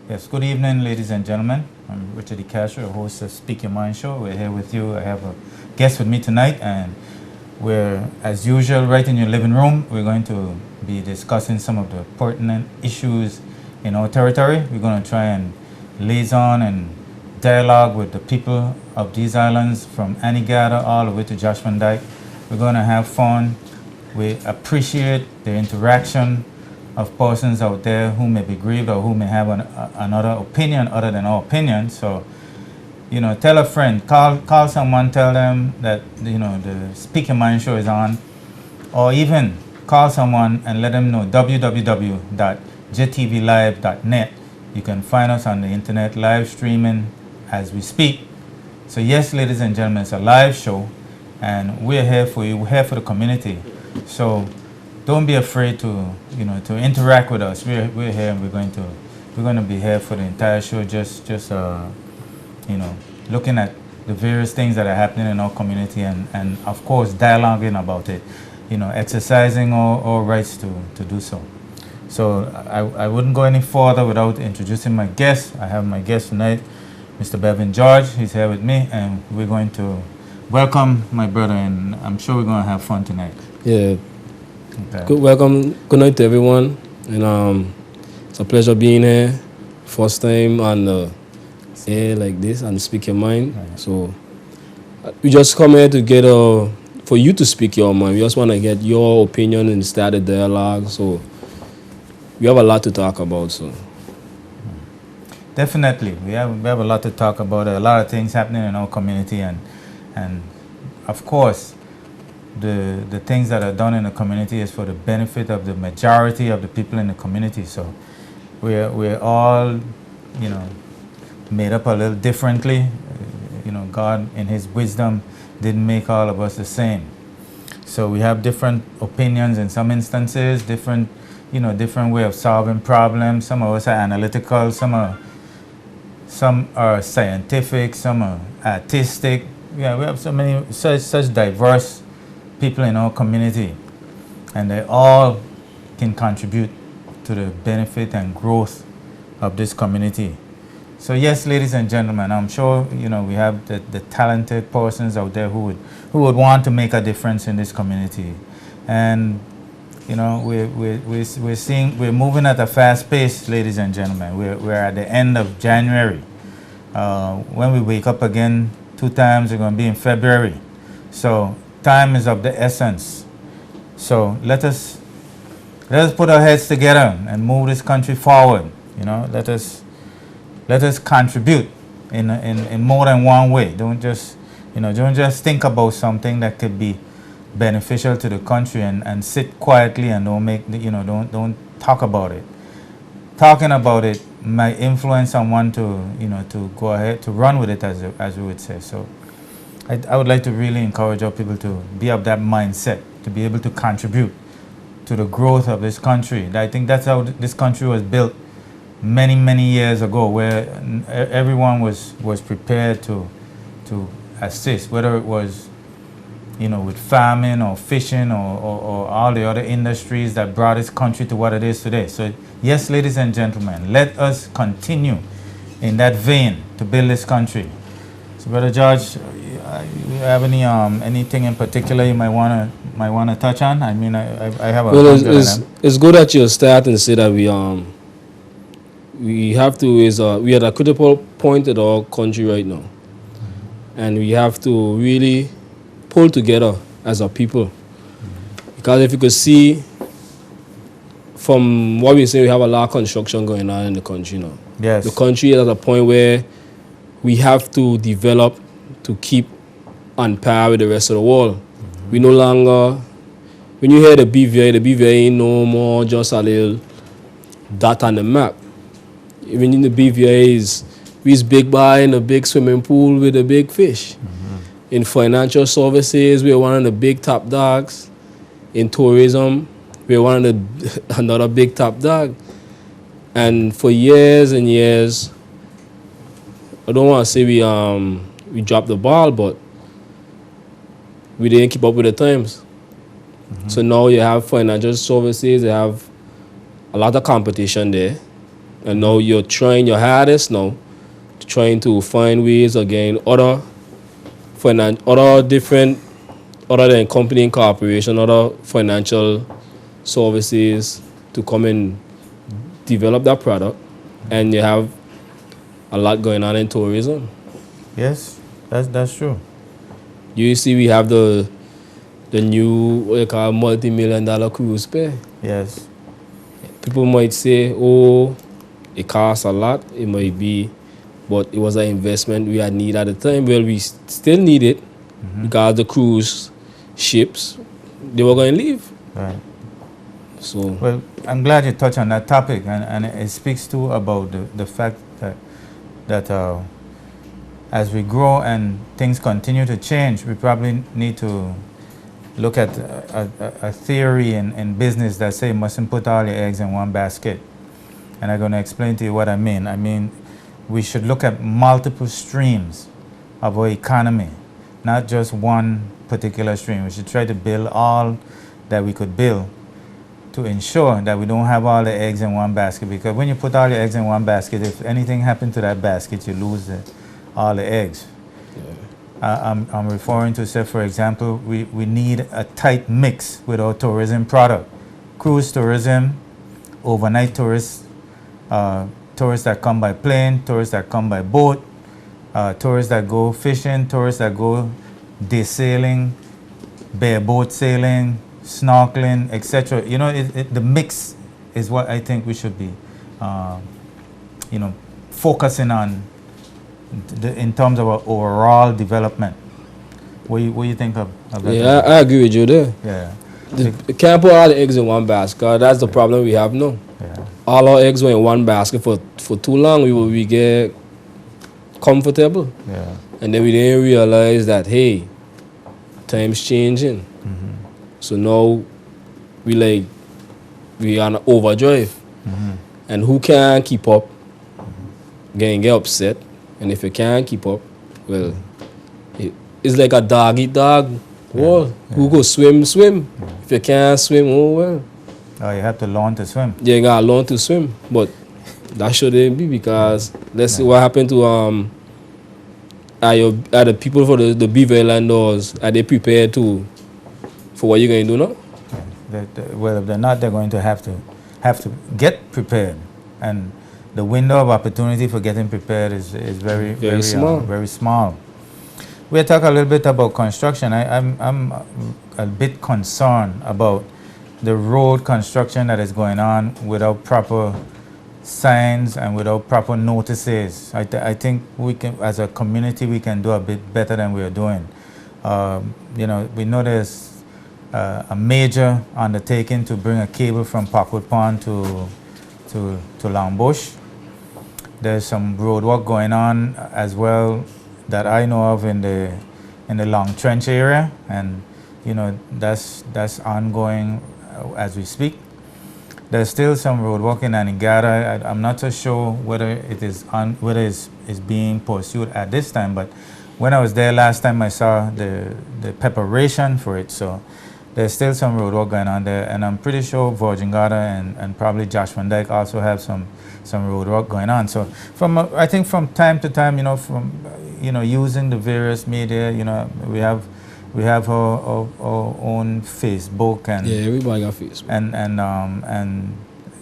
Yes, good evening, ladies and gentlemen. I'm Richard E. Castro, host of Speak Your Mind Show. We're here with you. I have a guest with me tonight, and we're, as usual, right in your living room. We're going to be discussing some of the pertinent issues in our territory. We're going to try and liaison and dialogue with the people of these islands from Anegada all the way to Josh Van Dyke. We're going to have fun. We appreciate the interaction of persons out there who may be grieved or who may have another opinion other than our opinion. So, tell a friend, call someone, tell them that, the Speak Your Mind Show is on, or even call someone and let them know www.jtvlive.net. You can find us on the internet live streaming as we speak. So yes, ladies and gentlemen, it's a live show, and we're here for you, we're here for the community. So don't be afraid to interact with us. We're here, and we're going to be here for the entire show. Just looking at the various things that are happening in our community, and of course dialoguing about it. Exercising our rights to do so. So I wouldn't go any further without introducing my guest. I have my guest tonight, Mr. Bevan George. He's here with me, and we're going to welcome my brother, and I'm sure we're going to have fun tonight. Yeah. Okay. Good night to everyone, and it's a pleasure being here. First time on air like this and Speak Your Mind. Right. So we just come here to get for you to speak your mind. We just want to get your opinion and start a dialogue. So we have a lot to talk about. So Definitely, we have a lot to talk about. A lot of things happening in our community, and of course, the things that are done in the community is for the benefit of the majority of the people in the community. So we're all, made up a little differently. God in His wisdom didn't make all of us the same. So we have different opinions in some instances, different way of solving problems. Some of us are analytical, some are scientific, some are artistic. Yeah, we have such diverse people in our community, and they all can contribute to the benefit and growth of this community. So yes, ladies and gentlemen, I'm sure we have the talented persons out there who would want to make a difference in this community, and we're moving at a fast pace, ladies and gentlemen. We're at the end of January. When we wake up again 2 times, we're going to be in February. So time is of the essence. So let us put our heads together and move this country forward. Let us contribute in more than one way. Don't just think about something that could be beneficial to the country and sit quietly and don't talk about it. Talking about it might influence someone to go ahead to run with it, as we would say. So I would like to really encourage our people to be of that mindset, to be able to contribute to the growth of this country. I think that's how this country was built many years ago, where everyone was prepared to assist, whether it was with farming or fishing or all the other industries that brought this country to what it is today. So yes, ladies and gentlemen, let us continue in that vein to build this country. So Brother George, you have anything in particular you might want to touch on? I mean, I have a it's good that you start and say that we have to we are at a critical point in our country right now, and we have to really pull together as a people, because if you could see from what we say, we have a lot of construction going on in the country now. Yes, the country is at a point where we have to develop to keep on par with the rest of the world. We no longer, when you hear the BVI ain't no more just a little dot on the map. Even in the BVI is, we's big buying a big swimming pool with a big fish. In financial services, we're one of the big top dogs. In tourism, we're one of the another big top dog. And for years and years, I don't want to say we dropped the ball, but we didn't keep up with the times. So now you have financial services, you have a lot of competition there. And now you're trying your hardest now, trying to find ways again, other different, other than company and corporation, other financial services to come and develop that product. And you have a lot going on in tourism. Yes, that's true. You see, we have the new, what you call, multi-million-dollar cruise pair. Yes. People might say, oh, it costs a lot. It might be, but it was an investment we had need at the time. Well, we still need it because the cruise ships, they were going to leave. Right. So, Well, I'm glad you touched on that topic, and it speaks too about the fact that as we grow and things continue to change, we probably need to look at a theory in business that say you mustn't put all your eggs in one basket. And I'm going to explain to you what I mean. I mean, we should look at multiple streams of our economy, not just one particular stream. We should try to build all that we could build to ensure that we don't have all the eggs in one basket. Because when you put all your eggs in one basket, if anything happened to that basket, you lose all the eggs. I'm referring to, say, for example, we need a tight mix with our tourism product. Cruise tourism, overnight tourists, tourists that come by plane, tourists that come by boat, tourists that go fishing, tourists that go day sailing, bareboat sailing, snorkeling, etc. You know, the mix is what I think we should be, focusing on in terms of our overall development. What do you think of that? yeah, I agree with you there. Yeah. You can't put all the eggs in one basket. That's the problem we have now. Yeah. All our eggs were in one basket for too long. We get comfortable. Yeah. And then we didn't realize that, hey, time's changing. So now we on overdrive. And who can keep up, get upset. And if you can't keep up, well, it's like a dog eat dog. Well, who go swim? If you can't swim, oh well. Oh, you have to learn to swim. You gotta learn to swim. But that shouldn't be, because let's see what happened to are the people for the Beaver Islanders, are they prepared for what you're going to do now? Well, if they're not, they're going to have to get prepared, and the window of opportunity for getting prepared is very small. Very small. We'll talk a little bit about construction. I'm a bit concerned about the road construction that is going on without proper signs and without proper notices. I think we can, as a community, we can do a bit better than we are doing. We know there's a major undertaking to bring a cable from Parkwood Pond to Longbush. There's some road work going on as well that I know of in the Long Trench area, and that's ongoing as we speak. There's still some road work in Anegada. I'm not so sure whether it is being pursued at this time, but when I was there last time, I saw the preparation for it. So there's still some road work going on there, and I'm pretty sure Virgin Gorda and probably Josh Van Dyke also have some road work going on. So I think from time to time, using the various media, we have our own Facebook, and everybody got Facebook, and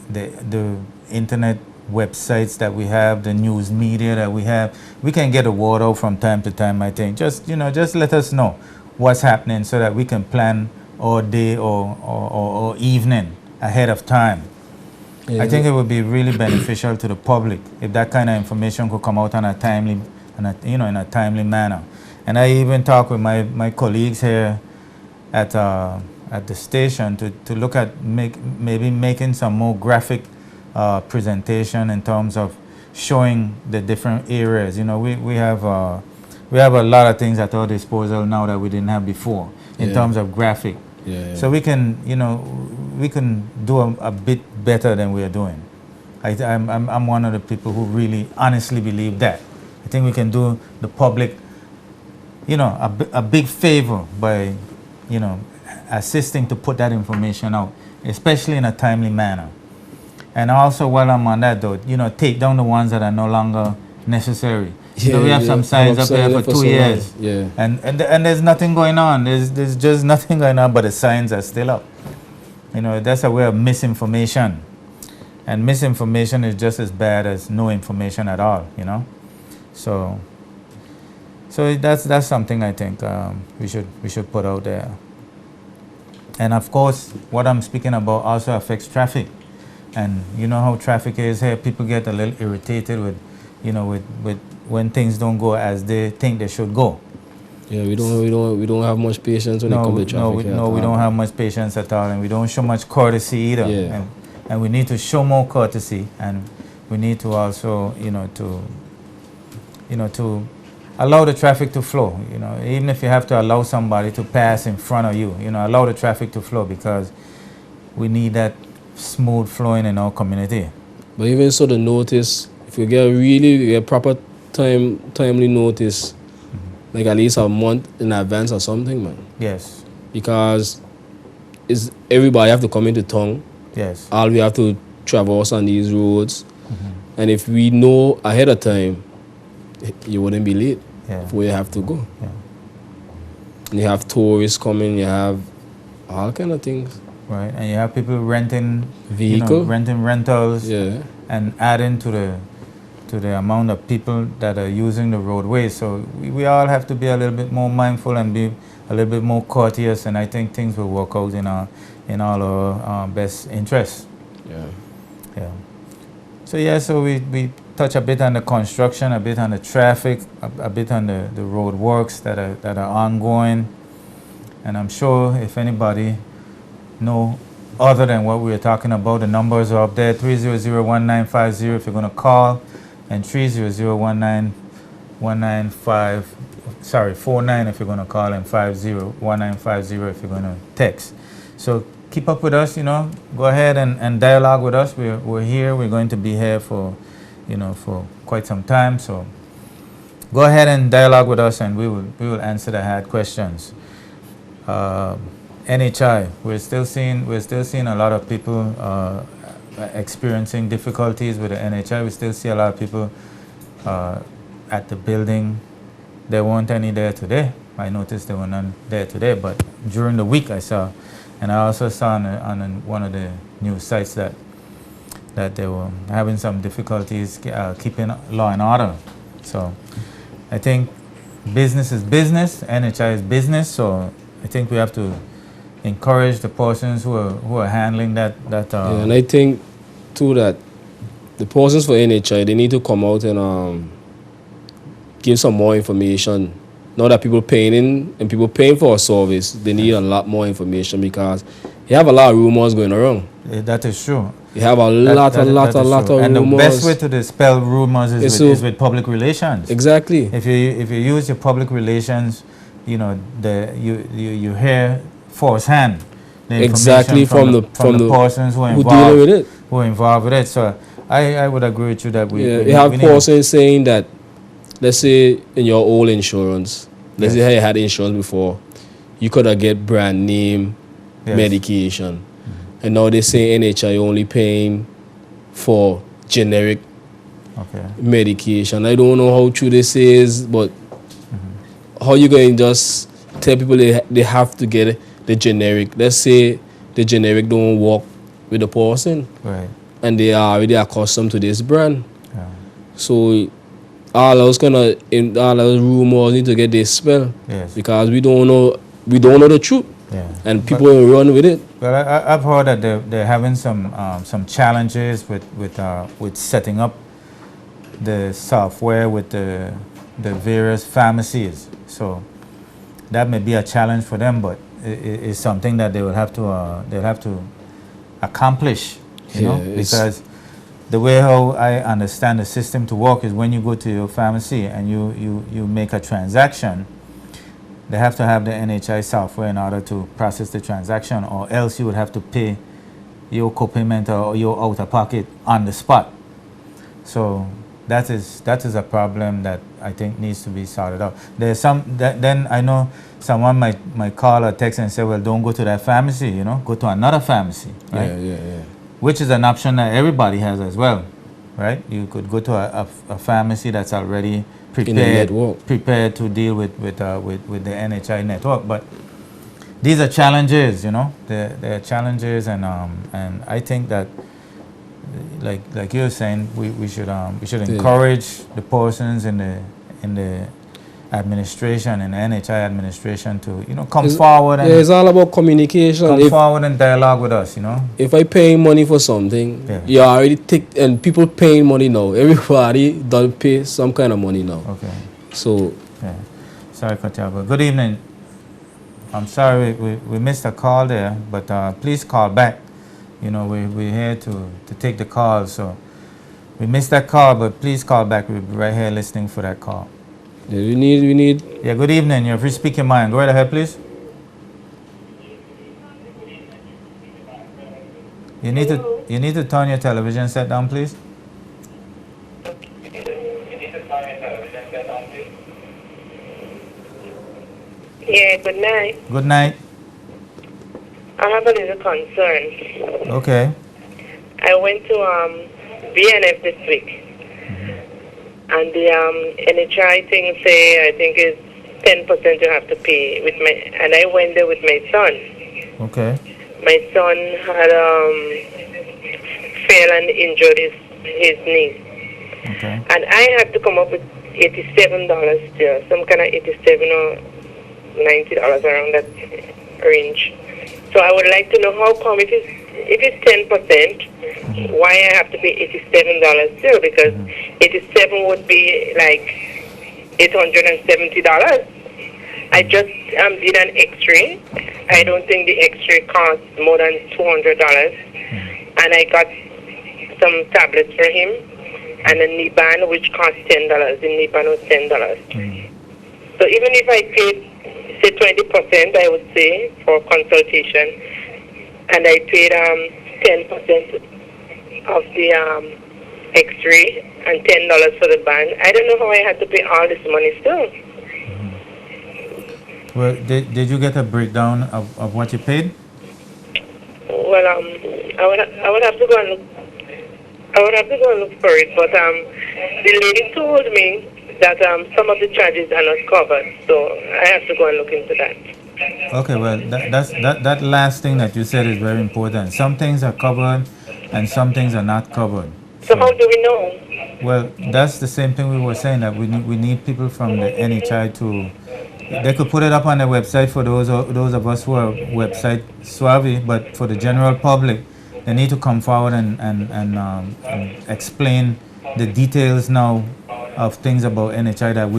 the internet websites that we have, the news media that we have. We can get a word out from time to time. I think just let us know what's happening so that we can plan our day or evening ahead of time. Yeah. I think it would be really beneficial to the public if that kind of information could come out in a timely manner. And I even talk with my colleagues here at the station to look at maybe making some more graphic presentation in terms of showing the different areas. We have a lot of things at our disposal now that we didn't have before in terms of graphic. Yeah. So we can do a bit better than we are doing. I'm one of the people who really honestly believe that. I think we can do the public, a big favor by, assisting to put that information out, especially in a timely manner. And also, while I'm on that though, take down the ones that are no longer necessary. We have some signs up there for 2 years. Yeah. And there's nothing going on. There's just nothing going on, but the signs are still up. That's a way of misinformation. And misinformation is just as bad as no information at all, So that's something I think we should put out there. And of course, what I'm speaking about also affects traffic. And you know how traffic is here. People get a little irritated with when things don't go as they think they should go. Yeah, we don't have much patience when it comes to traffic. We don't have much patience at all, and we don't show much courtesy either. Yeah. And we need to show more courtesy, and we need to also to allow the traffic to flow. Even if you have to allow somebody to pass in front of you, allow the traffic to flow, because we need that smooth flowing in our community. But even so, the notice, if you get proper timely notice, like at least a month in advance or something, man. Yes. Because everybody have to come into town. Yes. All we have to traverse on these roads. And if we know ahead of time, you wouldn't be late where you have to go. Yeah. And you have tourists coming, you have all kind of things. Right, and you have people renting renting rentals, and adding to the amount of people that are using the roadways. So we all have to be a little bit more mindful and be a little bit more courteous, and I think things will work out in all our best interests. Yeah. So we touch a bit on the construction, a bit on the traffic, a bit on the road works that are ongoing, and I'm sure if anybody know other than what we were talking about, the numbers are up there, 300-1950 if you're going to call, and 300-49 if you're going to call, and 50-1950 if you're going to text. So keep up with us, go ahead and dialogue with us. We're here. We're going to be here for quite some time. So go ahead and dialogue with us, and we will answer the hard questions. NHI, we're still seeing a lot of people experiencing difficulties with the NHI. We still see a lot of people at the building. There weren't any there today. I noticed there were none there today, but during the week I saw, and I also saw on one of the news sites that they were having some difficulties keeping law and order. So I think business is business, NHI is business, so I think we have to encourage the persons who are handling that. And I think too that the persons for NHI, they need to come out and give some more information. Now that people paying for a service, they need a lot more information, because you have a lot of rumors going around. That is true. You have a lot of rumors. And the best way to dispel rumors is with public relations. Exactly. If you use your public relations, you hear firsthand the exactly from the persons who are involved with it. So I would agree with you that we have persons saying that, let's say in your old insurance, let's say you had insurance before, you could have get brand name medication, and now they say NHI only paying for generic medication. I don't know how true this is, but how you going to just tell people they have to get the generic? Let's say the generic don't work with the person, right? And they are already accustomed to this brand. Yeah. So all those rumors need to get dispelled. Yes. Because we don't know the truth. Yeah. And people will run with it. Well, I've heard that they're having some challenges with setting up the software with the various pharmacies. So that may be a challenge for them, but it's something that they'll have to accomplish, because the way how I understand the system to work is when you go to your pharmacy and you make a transaction, they have to have the NHI software in order to process the transaction, or else you would have to pay your copayment or your out of pocket on the spot. So that is a problem that I think needs to be sorted out. There's then I know someone might call or text and say, well, don't go to that pharmacy, go to another pharmacy, right? Yeah. Which is an option that everybody has as well, right? You could go to a pharmacy that's already prepared to deal with the NHI network. But these are challenges, They're challenges, and I think that, like you were saying, we should encourage the persons in the administration and NHI administration to come forward and it's all about communication. Come forward and dialogue with us. If I pay money for something, you already take, and people paying money now. Everybody don't pay some kind of money now. Okay. So sorry, Kotiaba. Good evening. I'm sorry we missed a call there, but please call back. We're here to take the call. So we missed that call, but please call back. We'll be right here listening for that call. Yeah, we need. Yeah, good evening. You're free to speak your mind. Go right ahead, please. You need to turn your television set down, please. Yeah, good night. Good night. I have a little concern. Okay. I went to BNF this week, and the NHI thing say I think is 10% you have to pay and I went there with my son. Okay. My son had fell and injured his knee. Okay. And I had to come up with $87 there, some kind of $87 or $90 around that range. So I would like to know how come if it's 10%, why I have to pay $87 still? Because 87 would be like $870. I just did an X-ray. I don't think the X-ray costs more than $200, and I got some tablets for him and a knee band which cost $10. The knee band was $10. So even if I paid say 20%, I would say, for consultation, and I paid 10% of the X-ray and $10 for the band. I don't know how I had to pay all this money still. Well, did you get a breakdown of what you paid? Well, I would have to go and look. I would have to go and look for it, but the lady told me that some of the charges are not covered, so I have to go and look into that. Okay, well, that last thing that you said is very important. Some things are covered and some things are not covered. So how do we know? Well, that's the same thing we were saying, that we need people from the NHI to, they could put it up on their website for those of us who are website savvy, but for the general public, they need to come forward and explain the details now of things about NHI that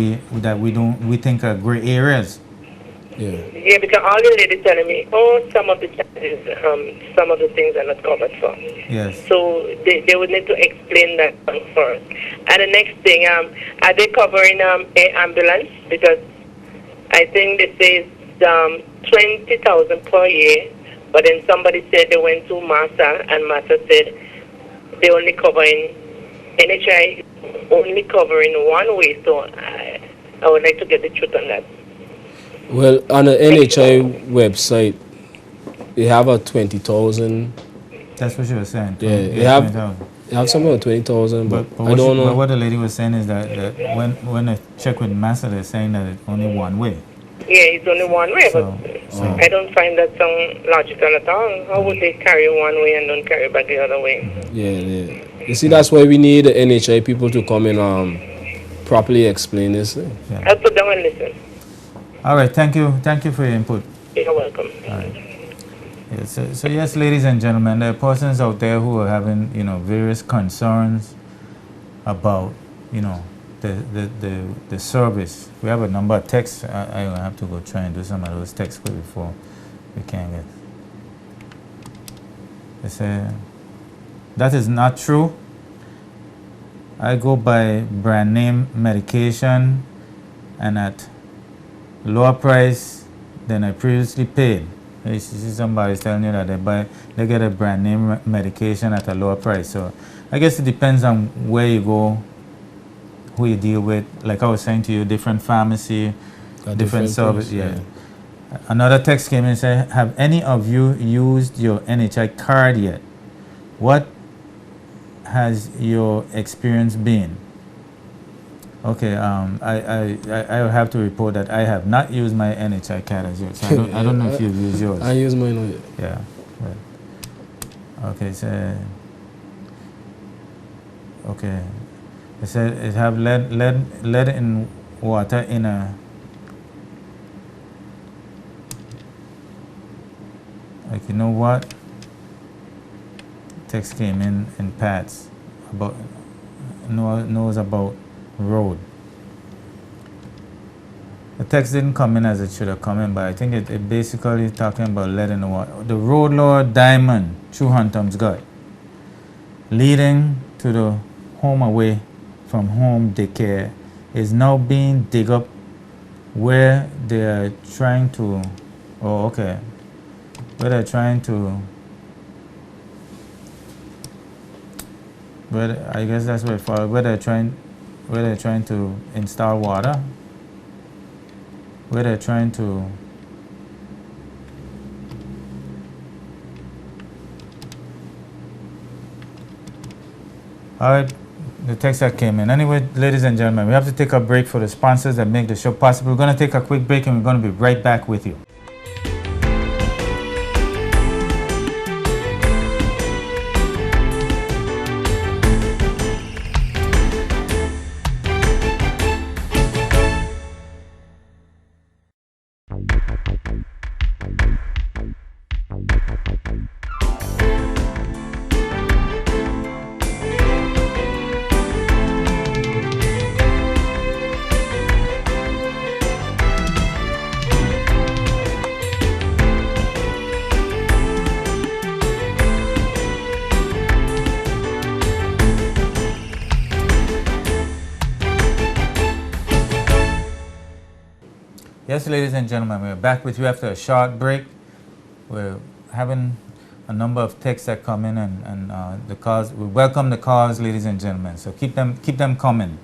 we think are gray areas. Yeah, because all the ladies telling me, some of the charges, some of the things are not covered for. Yes. So they would need to explain that first. And the next thing, are they covering an ambulance? Because I think they say it's 20,000 per year, but then somebody said they went to MASA, and MASA said they only covering, NHI only covering one way, so I would like to get the truth on that. Well, on the NHI website, they have a 20,000. That's what she was saying. Yeah, they have something like 20,000, but I don't know. But what the lady was saying is that when I check with MASA, they're saying that it's only one way. Yeah, it's only one way, but I don't find that sound logical at all. How would they carry one way and don't carry back the other way? Yeah. You see, that's why we need the NHI people to come and properly explain this. Yeah. I'll put down and listen. All right, thank you for your input. You're welcome. All right. Yeah, so yes, ladies and gentlemen, there are persons out there who are having various concerns about the service. We have a number of texts. I have to go try and do some of those texts before we can get. They say that is not true. I go by brand name medication and at lower price than I previously paid. You see somebody's telling you that they get a brand name medication at a lower price. So I guess it depends on where you go, who you deal with. Like I was saying to you, different pharmacy, different service. Yeah. Another text came in and said, have any of you used your NHI card yet? What has your experience been? Okay, I have to report that I have not used my NHI card as yet. So I don't know if you've used yours. I use mine yet. Yeah. Right. Okay, so okay. It said it have lead in water in a like you know what? Text came in Pat's about knows about road. The text didn't come in as it should have come in, but I think it basically talking about lead in the water. The road lord diamond through Huntom's gut, leading to the home away from home daycare, is now being dig up where they are trying to. Oh, okay. Where they're trying to. Where I guess that's where it follows. Where they're trying to install water. Where they're trying to. All right, the text that came in. Anyway, ladies and gentlemen, we have to take a break for the sponsors that make the show possible. We're going to take a quick break and we're going to be right back with you. Yes, ladies and gentlemen, we're back with you after a short break. We're having a number of texts that come in and the calls. We welcome the calls, ladies and gentlemen. So keep them coming.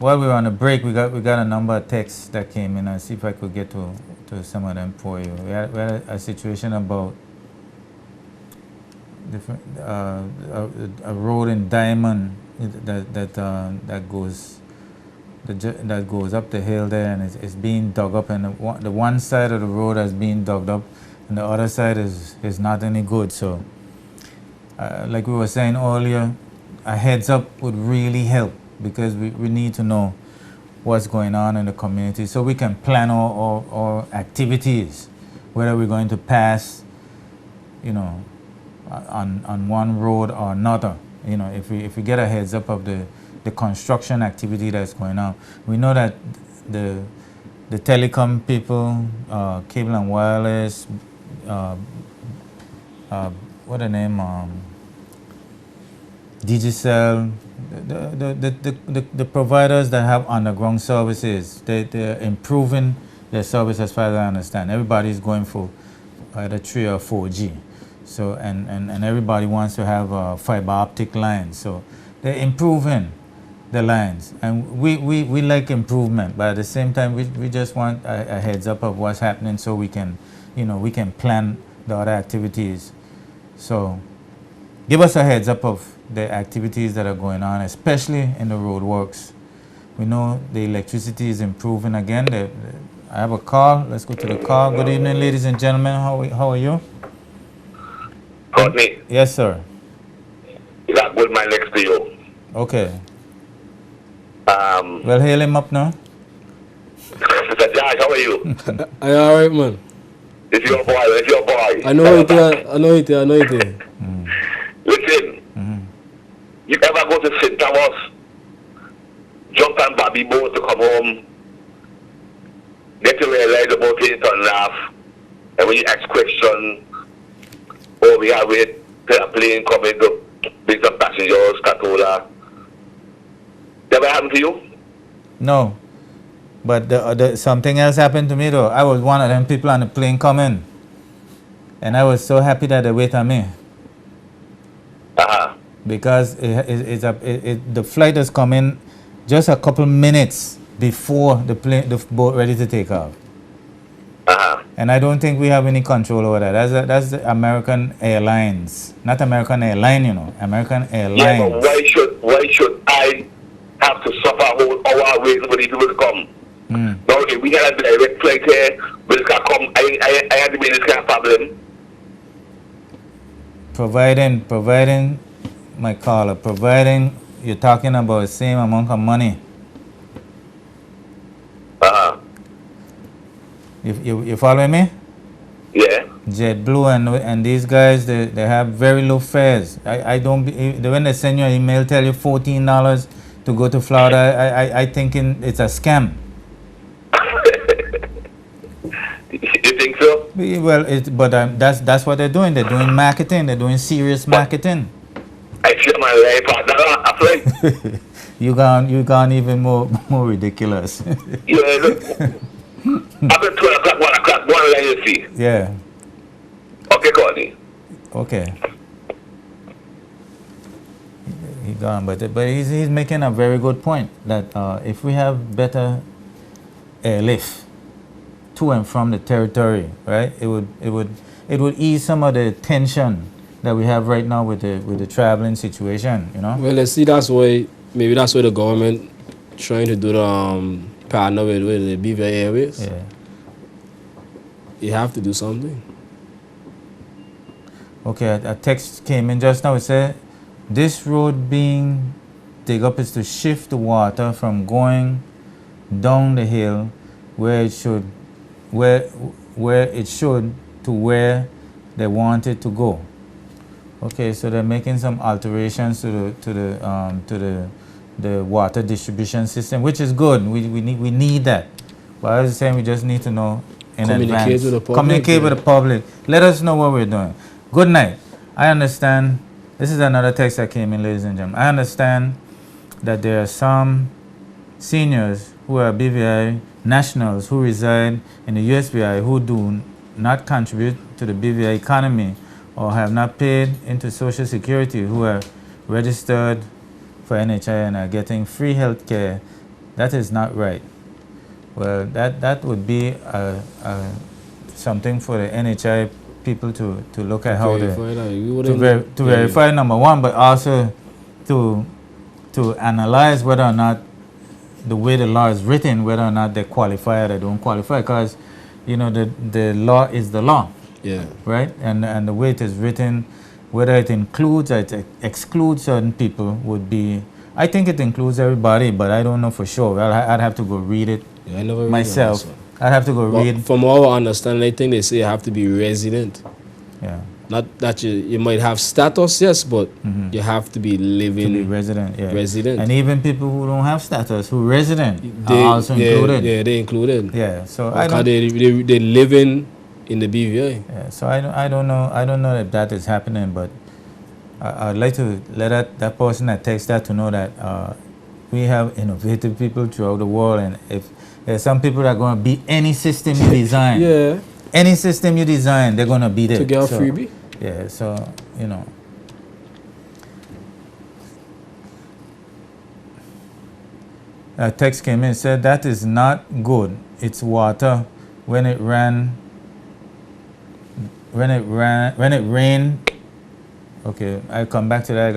While we were on a break, we got a number of texts that came in. I'll see if I could get to some of them for you. We had a situation about different a road in Diamond that goes up the hill there, and it's being dug up, and the one side of the road is being dug up and the other side is not any good. So like we were saying earlier, a heads up would really help, because we need to know what's going on in the community so we can plan our activities, whether we're going to pass on one road or another. If we get a heads up of the construction activity that's going on. We know that the telecom people, cable and wireless, what the name, Digicel, the providers that have underground services, they're improving their service as far as I understand. Everybody's going for either 3 or 4G. So and everybody wants to have a fiber optic line. So they're improving the lines, and we like improvement, but at the same time we just want a heads up of what's happening so we can plan the other activities. So give us a heads up of the activities that are going on, especially in the road works. We know the electricity is improving again. I have a call. Let's go to the call. Good evening, ladies and gentlemen. How are you? Courtney. Yes, sir. You got Goodman next to you. Okay. Well, hail him up now. Mr. Josh, how are you? Are you alright, man? It's your boy. I know it. Listen, you ever go to St. Thomas, jump on Bobby boat to come home, get to realize about it and laugh, and when you ask questions, we have it, plane coming to bring some passengers, Catola, Never happened to you? No. But something else happened to me though. I was one of them people on the plane coming. And I was so happy that they wait on me. Uh-huh. Because the flight is coming just a couple minutes before the boat ready to take off. Uh-huh. And I don't think we have any control over that. That's the American Airlines, not American Airline, you know. American Airlines. Yeah, but why should I have to suffer a whole hour waiting for these people to come? Now, if we had a direct flight here, will can come. I had to be in this kind of problem. Providing, my caller, providing you're talking about the same amount of money. Uh-huh. You following me? Yeah. JetBlue and these guys, they have very low fares. I don't when they send you an email tell you $14 to go to Florida, I thinking it's a scam. You think so? Well, that's what they're doing. They're doing marketing. They're doing serious marketing. I feel my life out there. I feel you gone even more ridiculous. yeah, look. After 12 o'clock, 1 o'clock, one line you see. Yeah. Okay, Courtney. Okay. He gone, but he's making a very good point that if we have better airlift to and from the territory, right, it would ease some of the tension that we have right now with the traveling situation, you know. Well, let's see. That's why the government trying to do the partner with the BVI Airways. Yeah. You have to do something. Okay, a text came in just now. It said, this road being dig up is to shift the water from going down the hill where it should to where they want it to go. Okay, so they're making some alterations to the water distribution system, which is good. We need that. But I was saying we just need to know in advance. With the public. Communicate with the public. Let us know what we're doing. Good night. I understand. This is another text that came in, ladies and gentlemen. I understand that there are some seniors who are BVI nationals who reside in the USVI who do not contribute to the BVI economy or have not paid into Social Security, who are registered for NHI and are getting free health care. That is not right. Well, that would be something for the NHI people to look at how to verify, number one, but also to analyze whether or not the way the law is written, whether or not they qualify or they don't qualify, because you know the law is the law. Yeah. Right? And the way it is written, whether it includes or it excludes certain people would be, I think it includes everybody, but I don't know for sure. I'd have to go read it myself. I'd have to go read. From our understanding, I think they say you have to be resident. Yeah. Not that you might have status, yes, but you have to be living. To be resident, yeah. Resident. And even people who don't have status, who resident, are also included. Yeah, they included. Yeah. So they living in the BVI. Yeah. So I don't know if that is happening, but I'd like to let that person that takes that to know that we have innovative people throughout the world, and if there's some people that are going to beat any system you design. Yeah. Any system you design, they're going to beat it. To get a freebie? Yeah, so, you know. A text came in, said that is not good. It's water. When it rained. Okay, I'll come back to that. I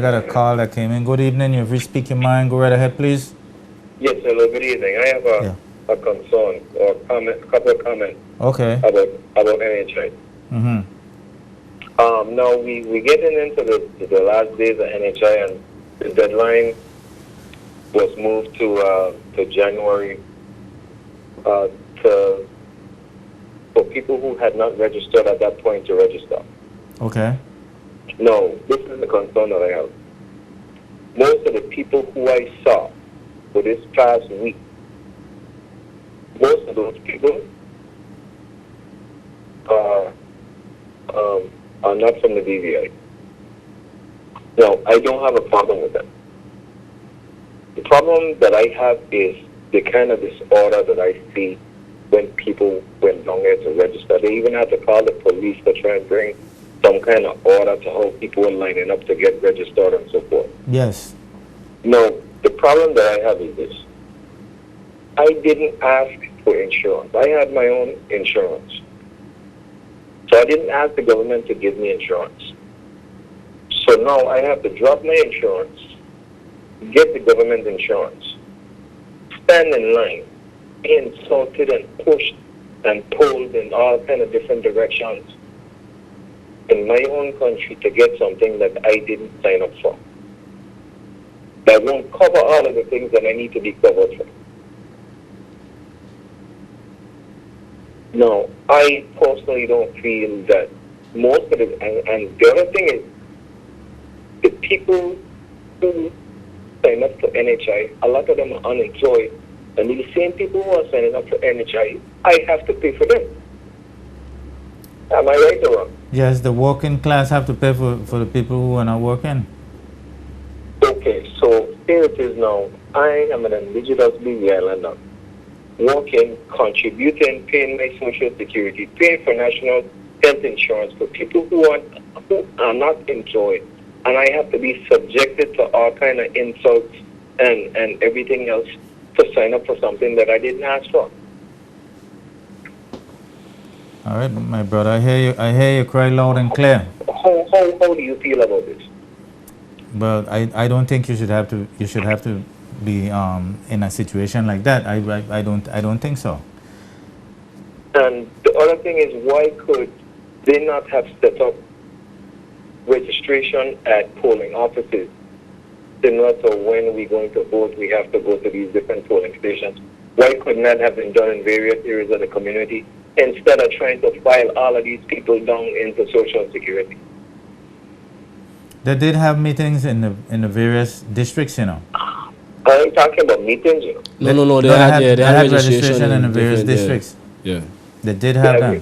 got a call that came in. Good evening. You've reached Speak Your Mind. Go right ahead, please. Yes, hello, good evening. I have a concern or a couple of comments about NHI. Now, we're getting into the last days of NHI, and the deadline was moved to January for people who had not registered at that point to register. Okay. No, this is the concern that I have. Most of the people who I saw for this past week, most of those people are not from the BVI. Now, I don't have a problem with that. The problem that I have is the kind of disorder that I see when people went down there to register. They even had to call the police to try and bring some kind of order to how people were lining up to get registered and so forth. Yes. No, the problem that I have is this. I didn't ask for insurance. I had my own insurance. So I didn't ask the government to give me insurance. So now I have to drop my insurance, get the government insurance, stand in line, be insulted and pushed and pulled in all kind of different directions in my own country to get something that I didn't sign up for. That won't cover all of the things that I need to be covered for. Now, I personally don't feel that most of it, and the other thing is, the people who sign up for NHI, a lot of them are unemployed, and the same people who are signing up for NHI, I have to pay for them. Am I right or wrong? Yes, the working class have to pay for the people who are not working. Okay, so here it is now. I am an indigenous BV Islander, working, contributing, paying my social security, paying for national health insurance for people who are not employed. And I have to be subjected to all kind of insults and everything else to sign up for something that I didn't ask for. All right, my brother, I hear you cry loud and clear. How do you feel about this? But I don't think you should have to be in a situation like that. I don't think so. And the other thing is, why could they not have set up registration at polling offices? Similar to when we're going to vote, we have to go to these different polling stations. Why couldn't that have been done in various areas of the community instead of trying to file all of these people down into Social Security? They did have meetings in the various districts, you know. I ain't talking about meetings, you know. No, they had registration in the various different, districts. Yeah. They did have them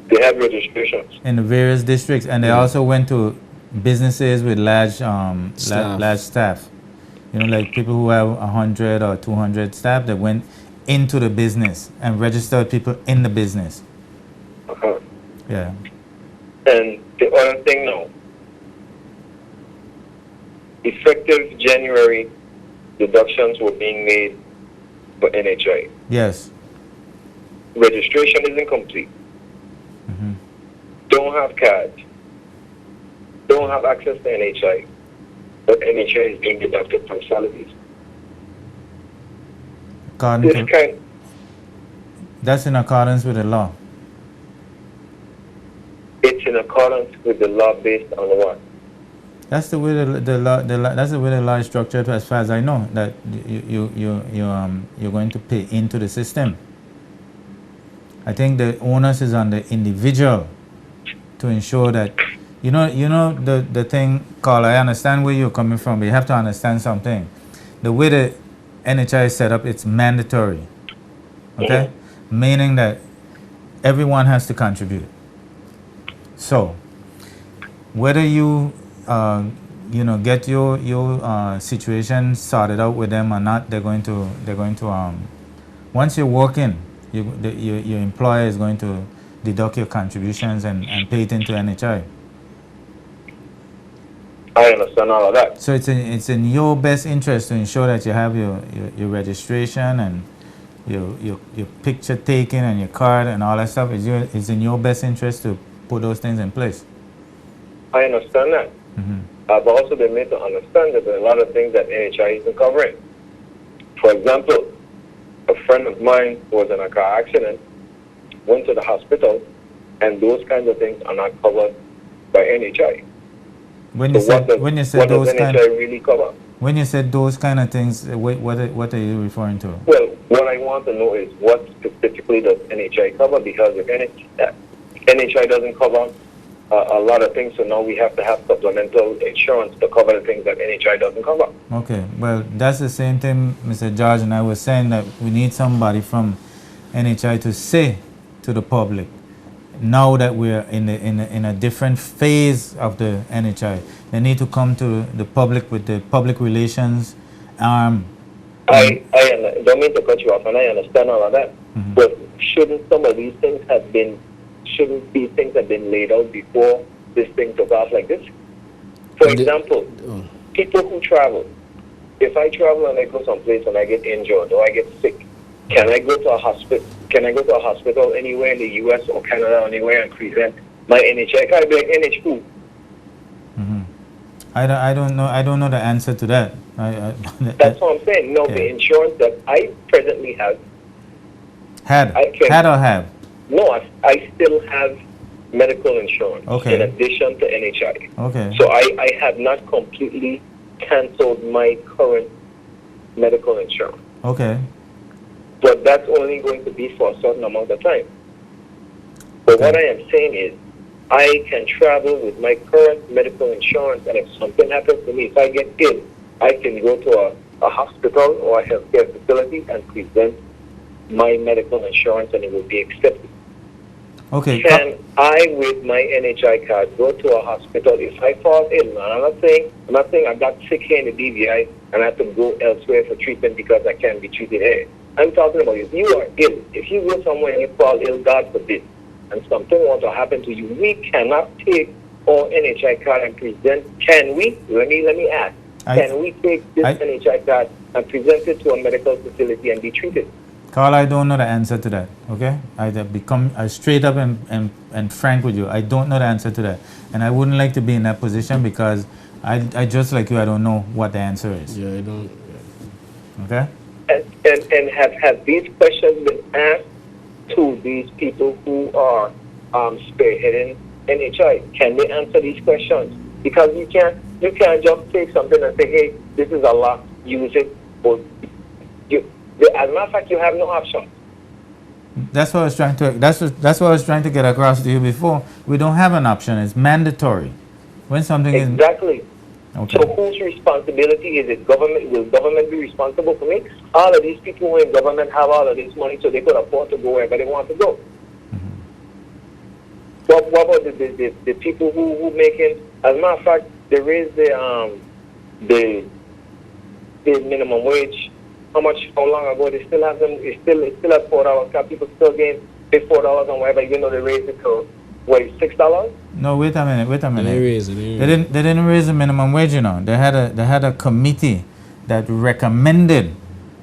They have registrations. in the various districts, and they also went to businesses with large staff. You know, like people who have 100 or 200 staff that went into the business and registered people in the business. Uh-huh. Yeah. And the other thing now, effective January, deductions were being made for NHI. Yes. Registration isn't complete. Mm-hmm. Don't have cards. Don't have access to NHI. But NHI is being deducted from salaries. That's in accordance with the law. It's in accordance with the law based on what? That's the way that's the way the law is structured, as far as I know. That you're going to pay into the system. I think the onus is on the individual to ensure that you know the thing, Carl. I understand where you're coming from, but you have to understand something. The way the NHI is set up, it's mandatory. Okay, meaning that everyone has to contribute. So whether you get your situation sorted out with them or not, they're going to once you're working, your employer is going to deduct your contributions and pay it into NHI. I understand all of that. So it's in your best interest to ensure that you have your registration and your picture taken and your card and all that stuff. It's in your best interest to put those things in place. I understand that. Mm-hmm. I've also been made to understand that there are a lot of things that NHI isn't covering. For example, a friend of mine was in a car accident, went to the hospital, and those kinds of things are not covered by NHI. When you said those NHI really cover? When you said those kind of things, what are you referring to? Well, what I want to know is what specifically does NHI cover? Because if NHI doesn't cover a lot of things, so now we have to have supplemental insurance to cover the things that NHI doesn't cover. Okay, well, that's the same thing Mr. George and I were saying, that we need somebody from NHI to say to the public, now that we're in a different phase of the NHI, they need to come to the public with the public relations arm I don't mean to cut you off, and I understand all of that. Mhm. But shouldn't some of these things have been laid out before this thing took off like this? For The- example, Oh. people who travel. If I travel and I go someplace and I get injured or I get sick, can I go to a hospital? Can I go to a hospital anywhere in the U.S. or Canada, anywhere, and present my NHI? Can I be like NH who? Mhm. I don't know. I don't know the answer to that. That's what I'm saying. No, Yeah. the insurance that I presently have, had I can- had or have. no, I still have medical insurance Okay. in addition to NHI. Okay. So I have not completely canceled my current medical insurance. Okay. But that's only going to be for a certain amount of time. But what I am saying is, I can travel with my current medical insurance, and if something happens to me, if I get ill, I can go to a hospital or a healthcare facility and present my medical insurance, and it will be accepted. Okay. Can I, with my NHI card, go to a hospital if I fall ill? And I'm not saying I got sick here in the BVI and I have to go elsewhere for treatment because I can't be treated here. I'm talking about if you are ill, if you go somewhere and you fall ill, God forbid, and something wants to happen to you, we cannot take our NHI card and present. Can we? Let me ask. Can we take this NHI card and present it to a medical facility and be treated? Carl, I don't know the answer to that. Okay, I straight up and frank with you. I don't know the answer to that, and I wouldn't like to be in that position because I just like you. I don't know what the answer is. Yeah, I don't. Okay. And have these questions been asked to these people who are spearheading NHI? Can they answer these questions? Because you can't just take something and say, hey, this is a lot, use it. Or as a matter of fact, you have no option. That's what I was trying to. That's what I was trying to get across to you before. We don't have an option. It's mandatory. When something Exactly. is okay. So whose responsibility is it? Government? Will government be responsible for me? All of these people who in government have all of this money, so they could afford to go wherever they want to go. What about the people who making? As a matter of fact, they raised the minimum wage. How long ago? They still have them. It's still at $4 cap. People still getting pay $4 and whatever. You know they raised it to what, $6? No, wait a minute. They raise it. They didn't raise the minimum wage. You know, they had a committee that recommended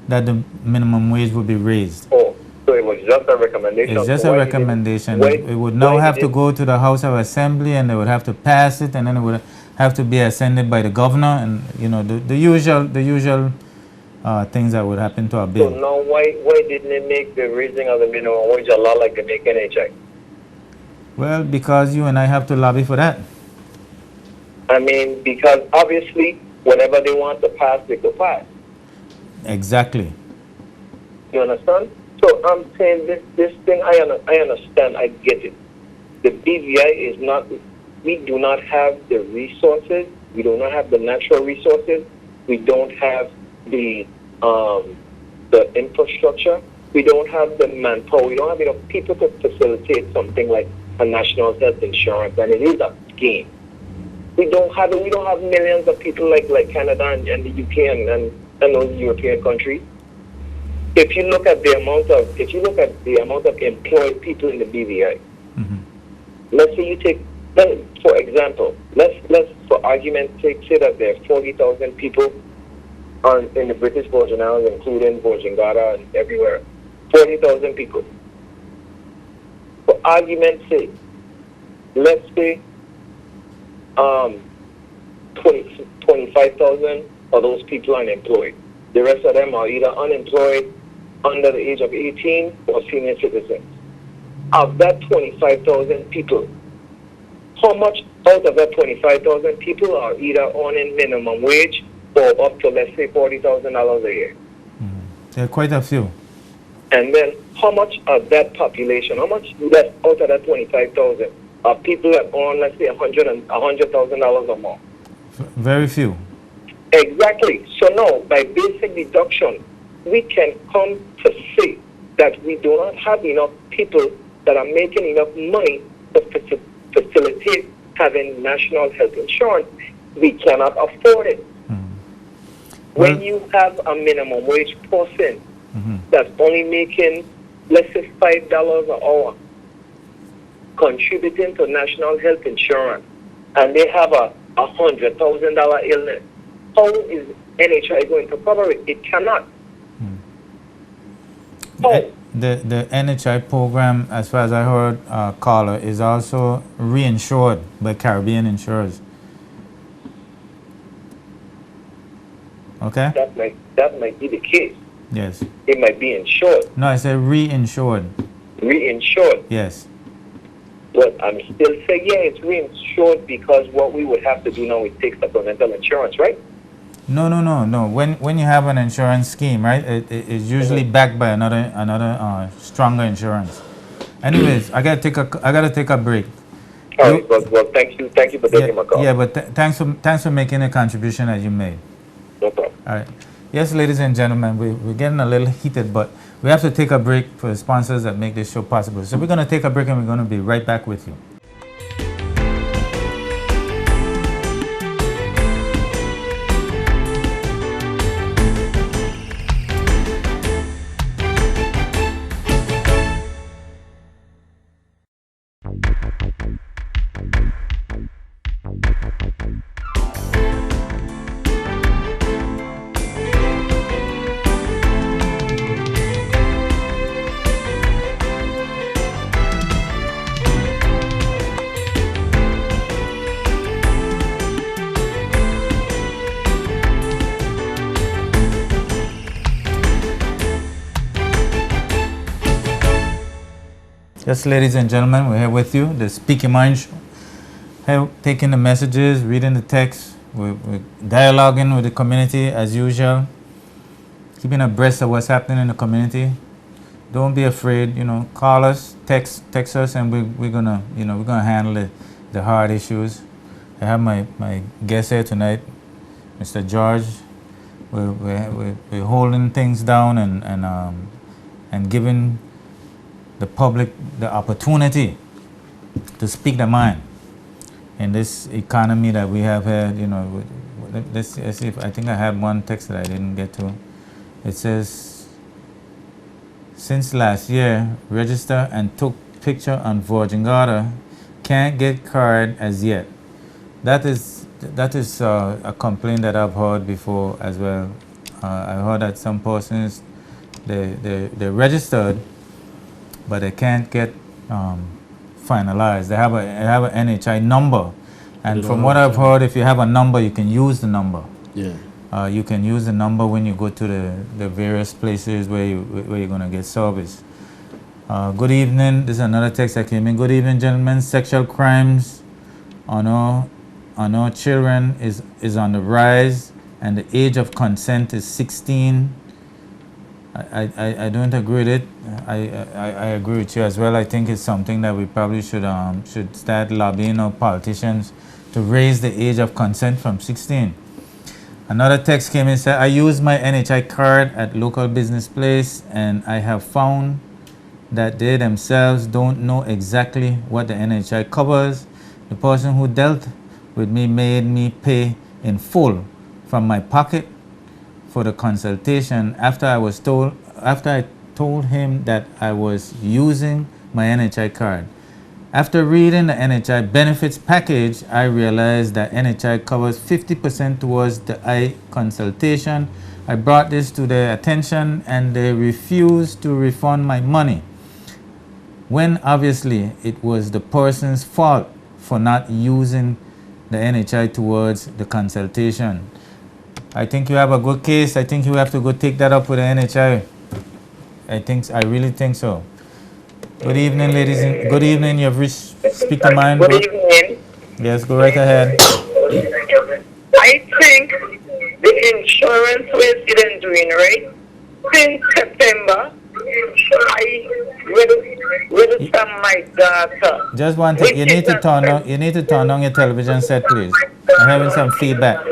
that the minimum wage would be raised. Oh, so it was just a recommendation. It's just So a why did recommendation. why- It would now why have did to it- go to the House of Assembly, and they would have to pass it, and then it would have to be ascended by the governor, and you know the usual things that would happen to a So bill. now why didn't they make the raising of the minimum wage a law like they make NHI? Well, because you and I have to lobby for that. I mean, because obviously whatever they want to pass, they could pass. Exactly. You understand? So I'm saying this thing, I understand, I get it. The BVI is not, we do not have the resources, we do not have the natural resources, we don't have the infrastructure, we don't have the manpower, we don't have enough people to facilitate something like a national health insurance, and it is a scheme. We don't have it. We don't have millions of people like Canada and the UK and those European countries. If you look at the amount of employed people in the BVI, let's say you take, for example, let's for argument's sake say that there are 40,000 people in the British Virgin Islands, including Virgin Gada and everywhere. 40,000 people. For argument's sake, let's say 25,000 of those people are unemployed. The rest of them are either unemployed, under the age of 18, or senior citizens. Of that 25,000 people, how much out of that 25,000 people are either earning minimum wage or up to, let's say, $40,000 a year? There are quite a few. And then how much of that population, how much less out of that 25,000 are people that earn, let's say, $100,000 or more? Very few. Exactly. So now, by basic deduction, we can come to say that we do not have enough people that are making enough money to facilitate having national health insurance. We cannot afford it. When you have a minimum wage person Mhm. that's only making, let's say, $5 an hour, contributing to national health insurance, and they have a $100,000 illness, how is NHI going to cover it? It cannot. How? The NHI program, as far as I heard, caller, is also reinsured by Caribbean insurers. Okay? That might be the case. Yes. It might be insured, No, I said reinsured. reinsured. Yes. But I'm still saying, yeah, it's reinsured because what we would have to do now is take supplemental insurance, right? No. When you have an insurance scheme, right, it's usually backed by another stronger insurance. Anyways, I gotta take a break. All right, well, thank you for taking my call. Yeah, but thanks for making the contribution that you made. No problem. All right. Yes, ladies and gentlemen, we're getting a little heated, but we have to take a break for the sponsors that make this show possible. So we're going to take a break and we're going to be right back with you. Yes, ladies and gentlemen, we're here with you, the Speak Your Mind show. Here, taking the messages, reading the text, we're dialoguing with the community as usual, keeping abreast of what's happening in the community. Don't be afraid, call us, text us, and we're gonna handle the hard issues. I have my guest here tonight, Mr. George. We're holding things down and giving the public the opportunity to speak their mind in this economy that we have here. Let's see if I think I had one text that I didn't get to. It says, since last year, register and took picture on Virgin Gorda, can't get card as yet. That is a complaint that I've heard before as well. I heard that some persons they registered, but they can't get finalized. They have an NHI number, and from what I've heard, if you have a number, you can use the number. Yeah. You can use the number when you go to the various places where you're gonna get service. Good evening. This is another text that came in. Good evening, gentlemen. Sexual crimes on our children is on the rise, and the age of consent is 16. I don't agree with it. I agree with you as well. I think it's something that we probably should start lobbying our politicians to raise the age of consent from 16. Another text came in and said, I use my NHI card at local business place, and I have found that they themselves don't know exactly what the NHI covers. The person who dealt with me made me pay in full from my pocket for the consultation after I told him that I was using my NHI card. After reading the NHI benefits package, I realized that NHI covers 50% towards the eye consultation. I brought this to their attention and they refused to refund my money, when obviously it was the person's fault for not using the NHI towards the consultation. I think you have a good case. I think you have to go take that up with the NHI. I really think so. Good evening, ladies. Good evening. You've reached Speak Your Mind. Good evening. Yes, go right ahead. I think the insurance we're still doing, right? Since September, I register my daughter. Just one thing. You need to turn on your television set, please. I'm having some feedback.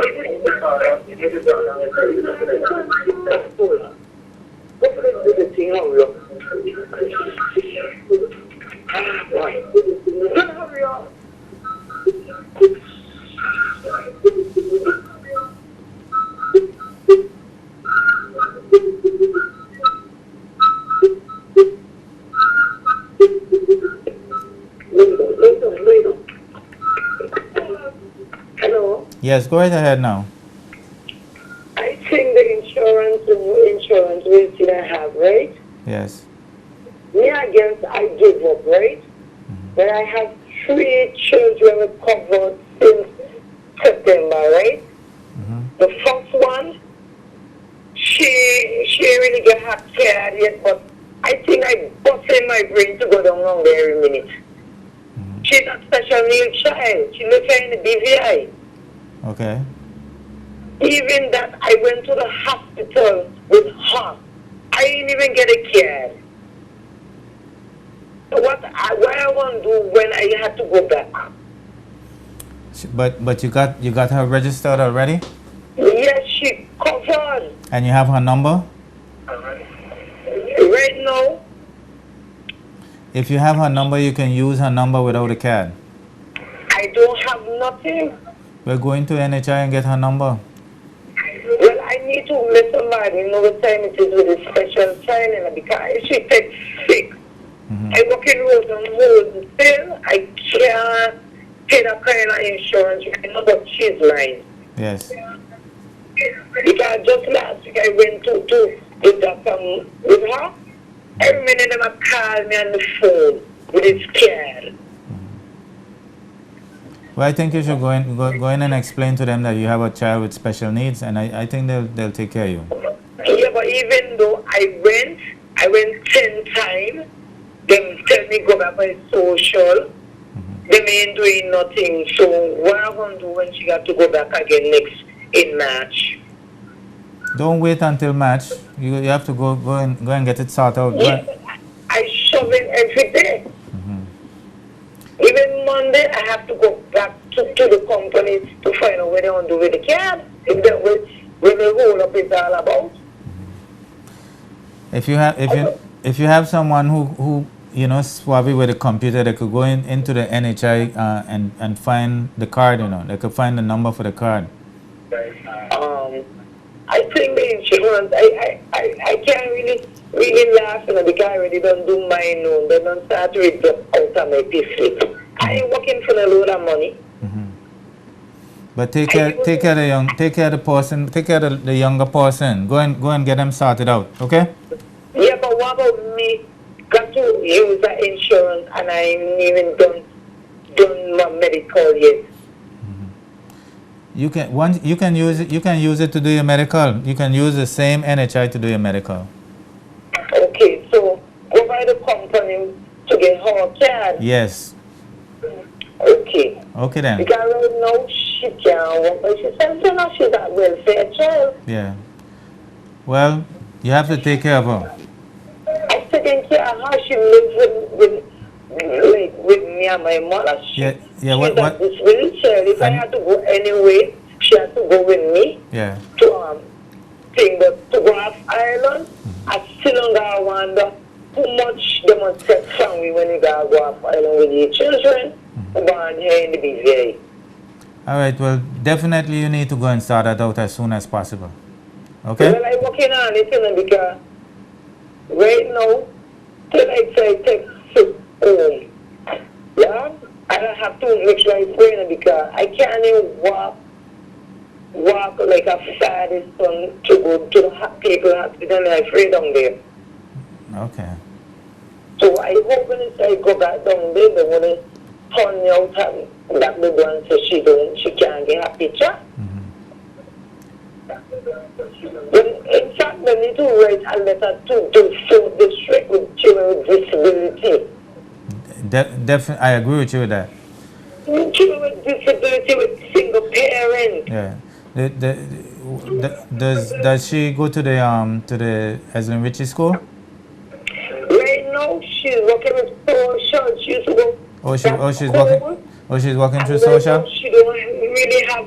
Yes, go right ahead now. I think the insurance, the new insurance we I have, right? Yes. Me against I give up, right? But I have 3 children recovered since September, right? The first one, she really get her care yet, but I think I bust in my brain to go down wrong there every minute. She's a special needs child. She lives in the BVI. Okay. Even that, I went to the hospital with her. I didn't even get a care. So what I want to do when I have to go back? But you got her registered already, Yes, she covered. and you have her number. Right now, If you have her number, you can use her number without a card. I don't have nothing. We're going to NHI and get her number. Well, I need to let somebody know what time it is with a special signing because if she takes sick, I work in road and hold still, I can't pay that kind of insurance. You know, but she's mine. Yes. Because just last week I went to the doctor with her. Every minute they would call me on the phone with his care. Well, I think you should go in and explain to them that you have a child with special needs, and I think they'll take care of you. Yeah, but even though I went 10 times, them tell me go back by social. They ain't doing nothing. So what I'm going to do when she got to go back again next in March? Don't wait until March. You have to go and get it sorted out. Yeah, I shove in every day. Even Monday, I have to go back to the company to find out what they want to do with the card. If they when the roll up is all about. If you have someone who you know savvy with a computer, they could go into the NHI and find the card. You know, they could find the number for the card. I think the insurance, I can't really laugh, you know, because I already don't do mine own. They don't start to read out of my payslip. I ain't working for a load of money. But take care of the person, take care of the younger person. Go and get them sorted out, okay? Yeah, but what about me? Got to use the insurance and I ain't even done my medical yet. You can use it to do your medical. You can use the same NHI to do your medical. Okay, so go by the company to get her card. Yes. Okay. Okay then. Because right now she can't work, but she said, you know, she's a welfare child. Yeah. Well, you have to take care of her. I taking care of her. She lives with me and my mother. Yeah. She's at this wheelchair. If I had to go anyway, she had to go with me. Yeah. To to go off island. I still don't wonder how much they must take from me when you go off island with your children. Born here in the BVA. All right. Well, definitely you need to go and start that out as soon as possible. Okay. Well, I'm working on it, you know, because right now, till I take food home, yeah, I don't have to make sure I'm going because I can't even walk like a fatted son to go to the people hospital and I'm afraid down there. Okay. So I hope when I go back down there, they want to turn me out and that the one so she can't get a picture. But in fact, they need to write a letter to the food district with children with disability. I agree with you with that. Children with disability with single parents. Yeah. Does she go to the Eslin Ritchie school? Right now, she's working with social. She used to go. She's working through social. She don't really have.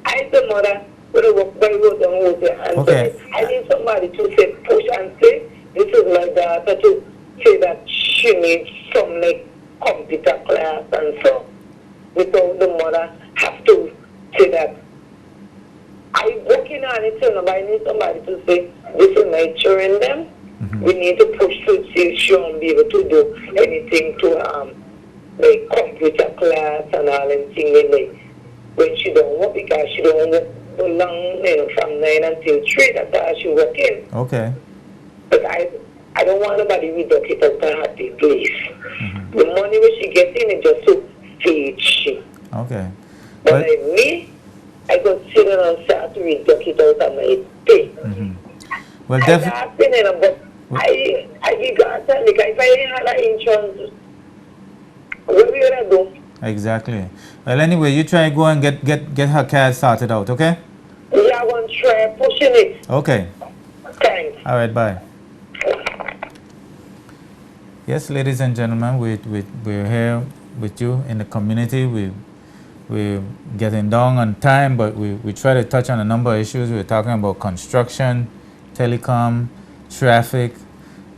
I the mother will work by road and water. And Okay. So I need somebody to say push and say this is my daughter to say that she needs some like computer class and so without the mother have to say that I'm working on it, so I need somebody to say this is my children them. We need to push to see she won't be able to do anything to like computer class and all and things like when she don't work because she don't work so long, from 9 until 3. That's how she working. Okay. But I don't want nobody to reduct it out of happy place. The money which she getting is just to feed she. Okay. But Well, like me, I go sit down and start to reduct it out of my pay. well, I definitely. asking but I be gonna tell me, if I didn't have that insurance, what we gonna do? Exactly. Well, anyway, you try and go and get her card sorted out, okay? Yeah, I'm gonna try pushing it. Okay. Thanks. All right, bye. Yes, ladies and gentlemen, we're here with you in the community. We're getting down on time, but we try to touch on a number of issues. We're talking about construction, telecom, traffic.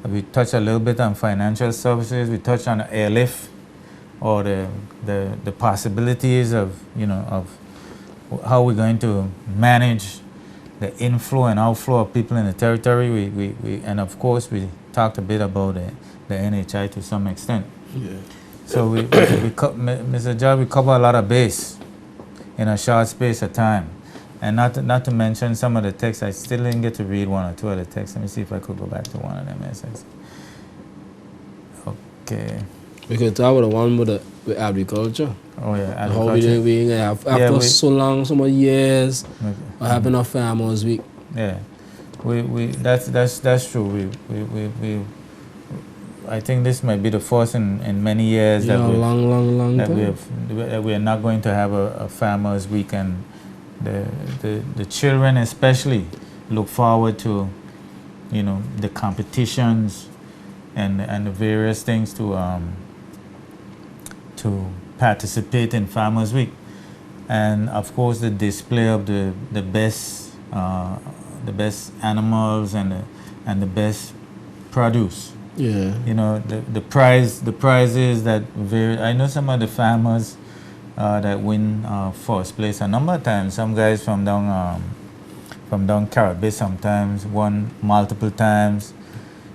We touched a little bit on financial services. We touched on airlift, or the possibilities of how we're going to manage the inflow and outflow of people in the territory. We and of course we talked a bit about the NHI to some extent. Yeah. So Mr. George, we cover a lot of base in a short space of time, and not to mention some of the texts. I still didn't get to read one or two of the texts. Let me see if I could go back to one of them essays. Okay. We could talk about the one with agriculture. Oh yeah, How we agriculture. didn't have after so long, so many years, Okay. what happened on Farmers Week. Yeah, that's true. We I think this might be the first in many years Yeah, that long that time. we are not going to have a farmers weekend. The children especially look forward to the competitions and the various things to participate in Farmers Week, and of course the display of the best animals and the best produce. Yeah. The prizes that vary. I know some of the farmers that win first place a number of times. Some guys from down Caribbean sometimes won multiple times.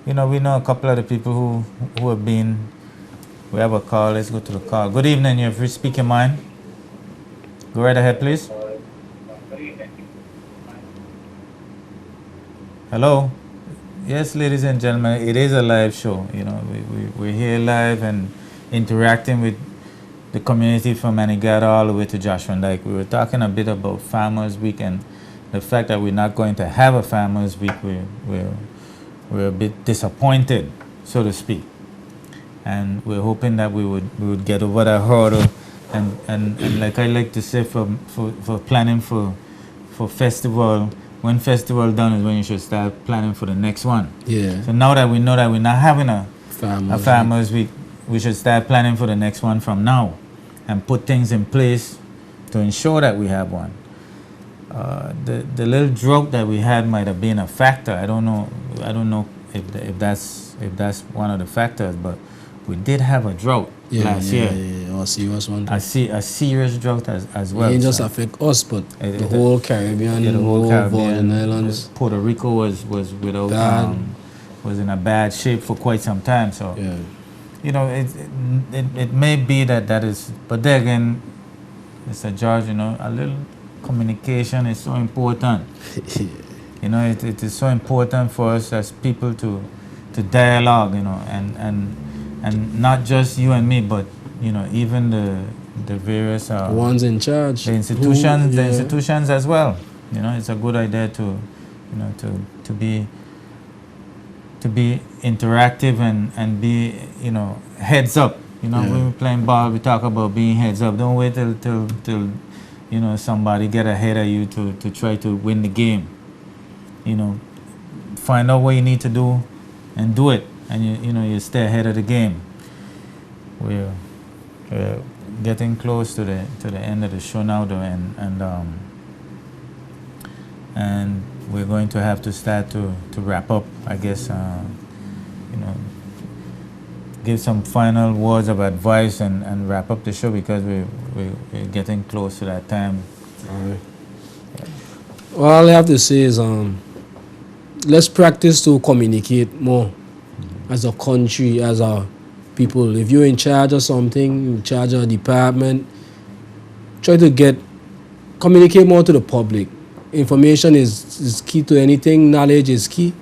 We know a couple of the people who have been. We have a call. Let's go to the call. Good evening. You have free speak your mind. Go right ahead, please. Hello. Yes, ladies and gentlemen, it is a live show. We're here live and interacting with the community from Anegada all the way to Joshua Dyke. We were talking a bit about Farmers Week and the fact that we're not going to have a Farmers Week. We're a bit disappointed, so to speak. And we're hoping that we would get over that hurdle, and like I like to say, for planning for festival, when festival done is when you should start planning for the next one. Yeah. So now that we know that we're not having a Farmers Farmers Week, we should start planning for the next one from now, and put things in place to ensure that we have one. The little drought that we had might have been a factor. I don't know if that's one of the factors, but we did have a drought last year. Yeah. A serious one. A serious drought as well. It didn't just So affect us, but It- the it- whole Caribbean, the whole Virgin Islands. Puerto Rico was without Bad. was in a bad shape for quite some time. So Yeah. it may be that is, but then again, Mr. George, a little communication is so important. It is so important for us as people to dialogue, and not just you and me, but even the various The ones in charge. the institutions, Yeah. the institutions as well. It's a good idea to be interactive and be heads up. When we're playing ball, we talk about being heads up. Don't wait till somebody get ahead of you to try to win the game. Find out what you need to do and do it, and you stay ahead of the game. We're getting close to the end of the show now, though, and we're going to have to start to wrap up, I guess. Give some final words of advice and wrap up the show, because we're getting close to that time. All right. All I have to say is let's practice to communicate more as a country, as a people. If you're in charge of something, in charge of a department, try to get communicate more to the public. Information is key to anything. Knowledge is key.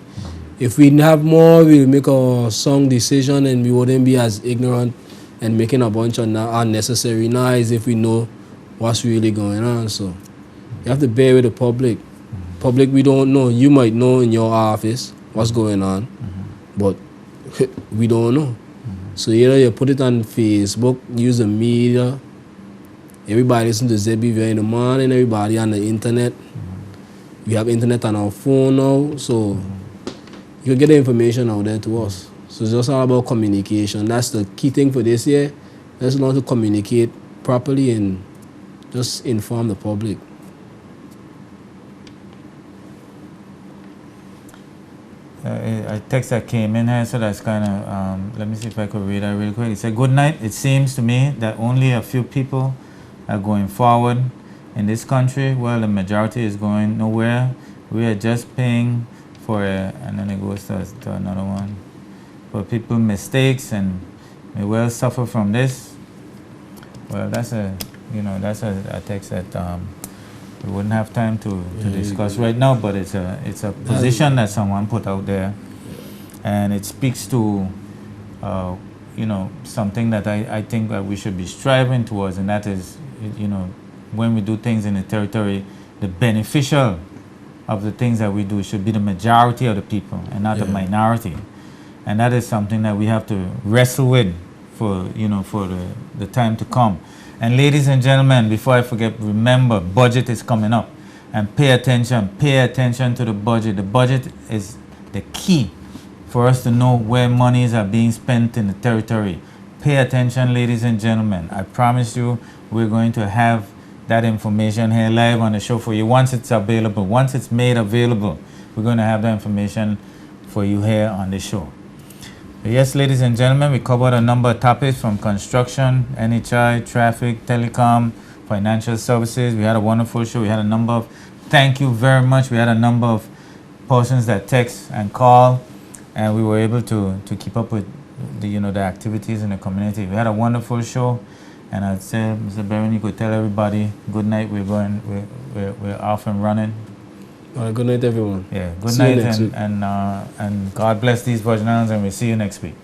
If we have more, we'll make a sound decision and we wouldn't be as ignorant and making a bunch of unnecessary noise if we know what's really going on. So you have to bear with the public. Public, we don't know. You might know in your office what's going on, but we don't know. So either you put it on Facebook, use the media. Everybody listen to ZBVI in the morning. Everybody on the internet. We have internet on our phone now, so you can get the information out there to us. So it's just all about communication. That's the key thing for this year. Let's learn to communicate properly and just inform the public. A text that came in here, so that's kind of, let me see if I could read that real quick. It said, good night. It seems to me that only a few people are going forward in this country. Well, the majority is going nowhere. We are just paying for and then it goes to another one. For people mistakes and may well suffer from this. Well, that's a text that we wouldn't have time to discuss right now, but it's a position that someone put out there, and it speaks to something that I think that we should be striving towards, and that is, when we do things in the territory, the beneficial of the things that we do should be the majority of the people and not the minority, and that is something that we have to wrestle with for the time to come. And ladies and gentlemen, before I forget, remember, budget is coming up. And pay attention to the budget. The budget is the key for us to know where monies are being spent in the territory. Pay attention, ladies and gentlemen. I promise you, we're going to have that information here live on the show for you. Once it's available, once it's made available, we're going to have that information for you here on the show. Yes, ladies and gentlemen, we covered a number of topics from construction, NHI, traffic, telecom, financial services. We had a wonderful show. We had a number of, thank you very much. We had a number of persons that text and call, and we were able to keep up with the activities in the community. We had a wonderful show, and I'd say, Mr. Barron, you could tell everybody good night. We're off and running. Good night, everyone. Yeah, good See you night, next week. and God bless these Virgin Islands, and we'll see you next week.